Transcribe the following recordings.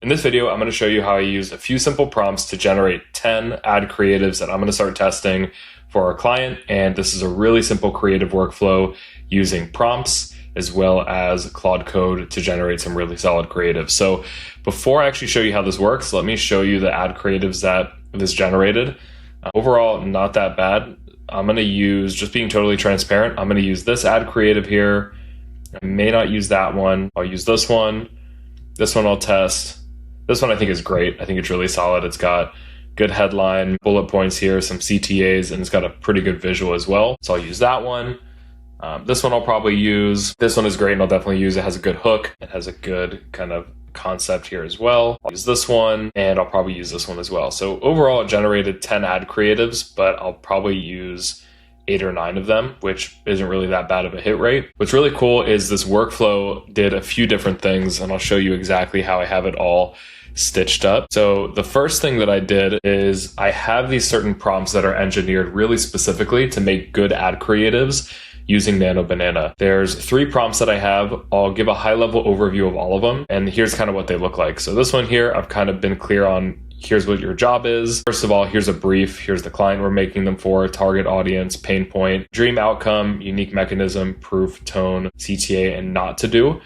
In this video, I'm going to show you how I use a few simple prompts to generate 10 ad creatives that I'm going to start testing for our client. And this is a really simple creative workflow using prompts as well as Claude Code to generate some really solid creatives. So before I actually show you how this works, let me show you the ad creatives that this generated. Overall, not that bad. I'm going to use, just being totally transparent, I'm going to use this ad creative here. I may not use that one. I'll use this one. This one I'll test. This one I think is great. I think it's really solid. It's got good headline, bullet points here, some CTAs, and it's got a pretty good visual as well. So I'll use that one. This one I'll probably use. This one is great and I'll definitely use it. It has a good hook. It has a good kind of concept here as well. I'll use this one and I'll probably use this one as well. So overall it generated 10 ad creatives, but I'll probably use 8 or 9 of them, which isn't really that bad of a hit rate. What's really cool is this workflow did a few different things, and I'll show you exactly how I have it all stitched up. So the first thing that I did is I have these certain prompts that are engineered really specifically to make good ad creatives using Nano Banana. There's 3 prompts that I have. I'll give a high level overview of all of them, and here's kind of what they look like. So this one here, I've kind of been clear on. Here's what your job is. First of all, here's a brief. Here's the client we're making them for, target audience, pain point, dream outcome, unique mechanism, proof, tone, CTA, and not to do.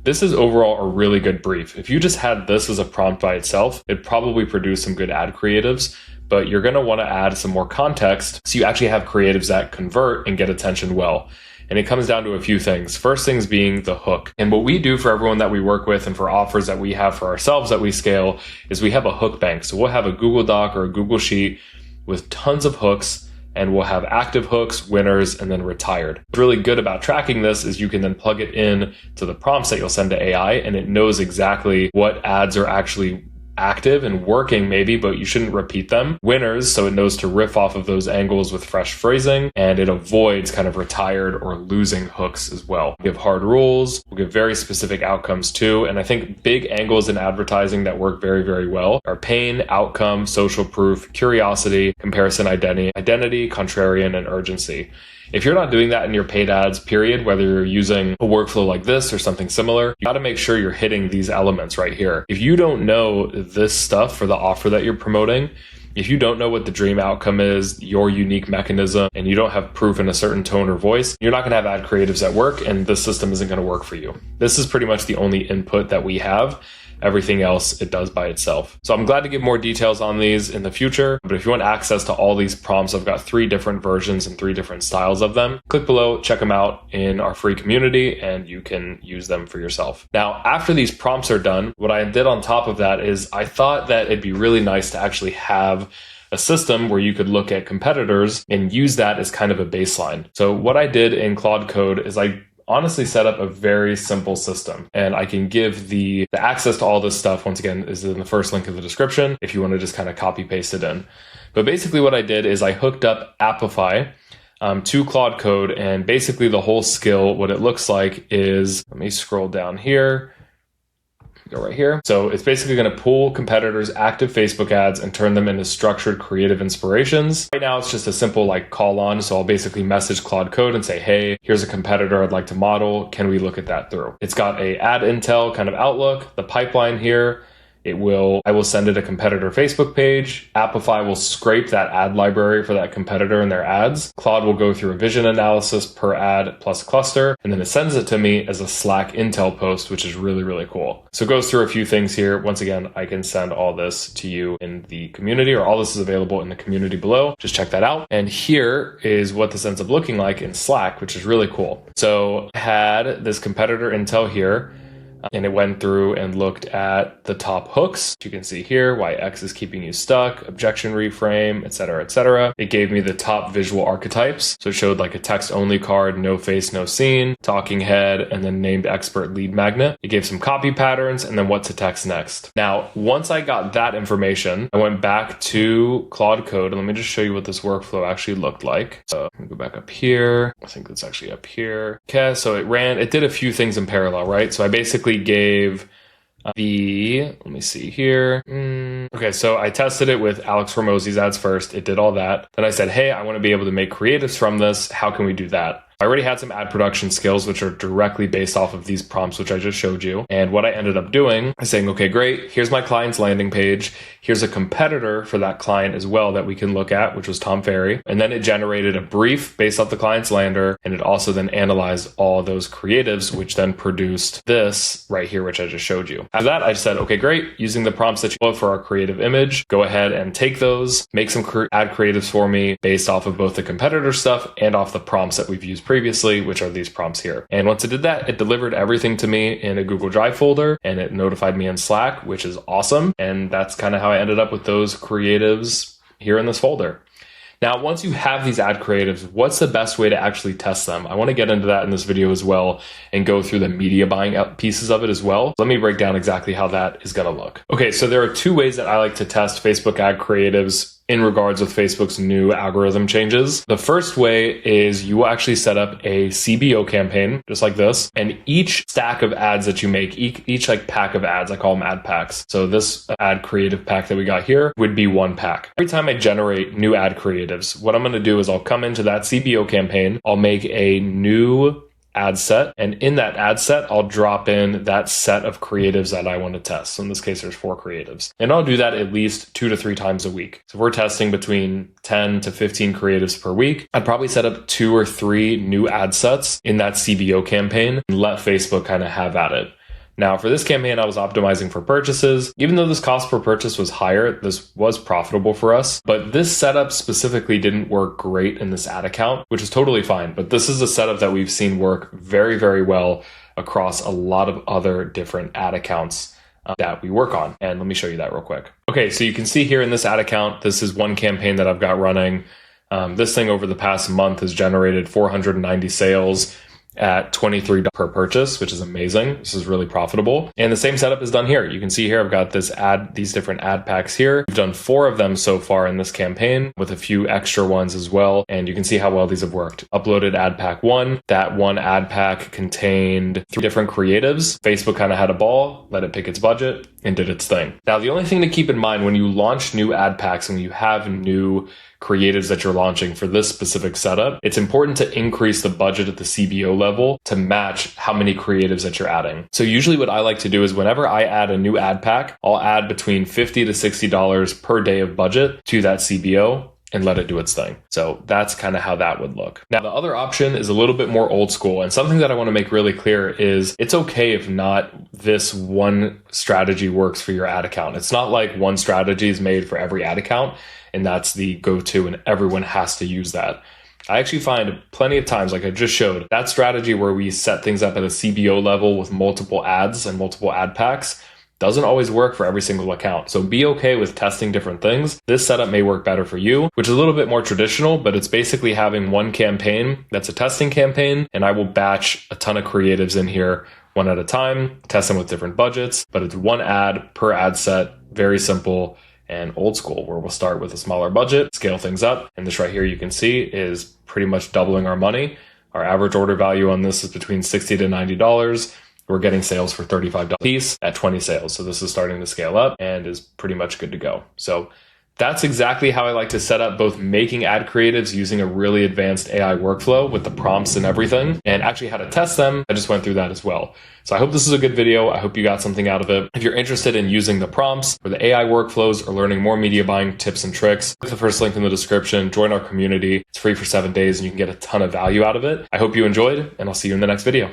This is overall a really good brief. If you just had this as a prompt by itself, it'd probably produce some good ad creatives, but you're gonna wanna add some more context so you actually have creatives that convert and get attention well. And it comes down to a few things. First things being the hook. And what we do for everyone that we work with and for offers that we have for ourselves that we scale is we have a hook bank. So we'll have a Google Doc or a Google Sheet with tons of hooks, and we'll have active hooks, winners, and then retired. What's really good about tracking this is you can then plug it in to the prompts that you'll send to AI, and it knows exactly what ads are actually active and working maybe, but you shouldn't repeat them. Winners, so it knows to riff off of those angles with fresh phrasing, and it avoids kind of retired or losing hooks as well. We'll give hard rules, we'll give very specific outcomes too, and I think big angles in advertising that work very, very well are pain, outcome, social proof, curiosity, comparison identity, contrarian, and urgency. If you're not doing that in your paid ads, period, whether you're using a workflow like this or something similar, you got to make sure you're hitting these elements right here. If you don't know this stuff for the offer that you're promoting, if you don't know what the dream outcome is, your unique mechanism, and you don't have proof in a certain tone or voice, you're not going to have ad creatives that work, and the system isn't going to work for you. This is pretty much the only input that we have. Everything else it does by itself. So I'm glad to give more details on these in the future, but if you want access to all these prompts, I've got 3 different versions and 3 different styles of them. Click below, check them out in our free community, and you can use them for yourself. Now, after these prompts are done, what I did on top of that is I thought that it'd be really nice to actually have a system where you could look at competitors and use that as kind of a baseline. So what I did in Claude Code is I honestly set up a very simple system, and I can give the access to all this stuff, once again, is in the first link in the description if you want to just kind of copy paste it in. But basically what I did is I hooked up Apify to Claude Code, and basically the whole skill, what it looks like is, let me scroll down here, go right here. So it's basically going to pull competitors' active Facebook ads and turn them into structured creative inspirations. Right now, it's just a simple like call on. So I'll basically message Claude Code and say, hey, here's a competitor I'd like to model. Can we look at that through? It's got a ad intel kind of outlook, the pipeline here. I will send it a competitor Facebook page. Apify will scrape that ad library for that competitor and their ads. Claude will go through a vision analysis per ad plus cluster, and then it sends it to me as a Slack intel post, which is really, really cool. So it goes through a few things here. Once again, I can send all this to you in the community, or all this is available in the community below. Just check that out. And here is what this ends up looking like in Slack, which is really cool. So I had this competitor intel here, and it went through and looked at the top hooks. You can see here why X is keeping you stuck, objection reframe, etc., etc. It gave me the top visual archetypes. So it showed like a text only card, no face, no scene, talking head, and then named expert lead magnet. It gave some copy patterns and then what to text next. Now, once I got that information, I went back to Claude Code, and let me just show you what this workflow actually looked like. So I'm gonna go back up here. I think that's actually up here. Okay, so it did a few things in parallel, right? So I basically gave let me see here. Okay, so I tested it with Alex Hormozzi's ads first. It did all that. Then I said, hey, I want to be able to make creatives from this. How can we do that? I already had some ad production skills, which are directly based off of these prompts, which I just showed you. And what I ended up doing is saying, okay, great. Here's my client's landing page. Here's a competitor for that client as well that we can look at, which was Tom Ferry. And then it generated a brief based off the client's lander. And it also then analyzed all those creatives, which then produced this right here, which I just showed you. After that, I said, okay, great. Using the prompts that you love for our creative image, go ahead and take those, make some ad creatives for me based off of both the competitor stuff and off the prompts that we've used previously, which are these prompts here. And once it did that, it delivered everything to me in a Google Drive folder, and it notified me in Slack, which is awesome. And that's kind of how I ended up with those creatives here in this folder. Now, once you have these ad creatives, what's the best way to actually test them? I want to get into that in this video as well and go through the media buying pieces of it as well. Let me break down exactly how that is going to look. Okay, so there are two ways that I like to test Facebook ad creatives in regards with Facebook's new algorithm changes. The first way is you will actually set up a CBO campaign, just like this, and each stack of ads that you make, each like pack of ads, I call them ad packs. So this ad creative pack that we got here would be one pack. Every time I generate new ad creatives, what I'm going to do is I'll come into that CBO campaign, I'll make a new ad set, and in that ad set, I'll drop in that set of creatives that I want to test. So in this case, there's 4 creatives. And I'll do that at least 2 to 3 times a week. So if we're testing between 10 to 15 creatives per week, I'd probably set up 2 or 3 new ad sets in that CBO campaign and let Facebook kind of have at it. Now, for this campaign, I was optimizing for purchases. Even though this cost per purchase was higher, this was profitable for us. But this setup specifically didn't work great in this ad account, which is totally fine. But this is a setup that we've seen work very, very well across a lot of other different ad accounts that we work on. And let me show you that real quick. Okay, so you can see here in this ad account, this is one campaign that I've got running. This thing over the past month has generated 490 sales at $23 per purchase, which is amazing. This is really profitable. And the same setup is done here. You can see here, I've got these different ad packs here. We've done 4 of them so far in this campaign with a few extra ones as well. And you can see how well these have worked. Uploaded ad pack 1. That one ad pack contained 3 different creatives. Facebook kind of had a ball, let it pick its budget, and did its thing. Now, the only thing to keep in mind when you launch new ad packs and you have new creatives that you're launching for this specific setup, it's important to increase the budget at the CBO level to match how many creatives that you're adding. So usually what I like to do is whenever I add a new ad pack, I'll add between $50 to $60 per day of budget to that CBO and let it do its thing. So that's kind of how that would look. Now, the other option is a little bit more old school, and something that I want to make really clear is it's okay if not this one strategy works for your ad account. It's not like one strategy is made for every ad account and that's the go-to and everyone has to use that. I actually find plenty of times, like I just showed, that strategy where we set things up at a CBO level with multiple ads and multiple ad packs doesn't always work for every single account. So be okay with testing different things. This setup may work better for you, which is a little bit more traditional, but it's basically having one campaign that's a testing campaign, and I will batch a ton of creatives in here one at a time, test them with different budgets, but it's one ad per ad set, very simple and old school, where we'll start with a smaller budget, scale things up. And this right here you can see is pretty much doubling our money. Our average order value on this is between $60 to $90. We're getting sales for $35 a piece at 20 sales. So this is starting to scale up and is pretty much good to go. So that's exactly how I like to set up both making ad creatives using a really advanced AI workflow with the prompts and everything, and actually how to test them. I just went through that as well. So I hope this is a good video. I hope you got something out of it. If you're interested in using the prompts for the AI workflows or learning more media buying tips and tricks, click the first link in the description, join our community. It's free for 7 days and you can get a ton of value out of it. I hope you enjoyed, and I'll see you in the next video.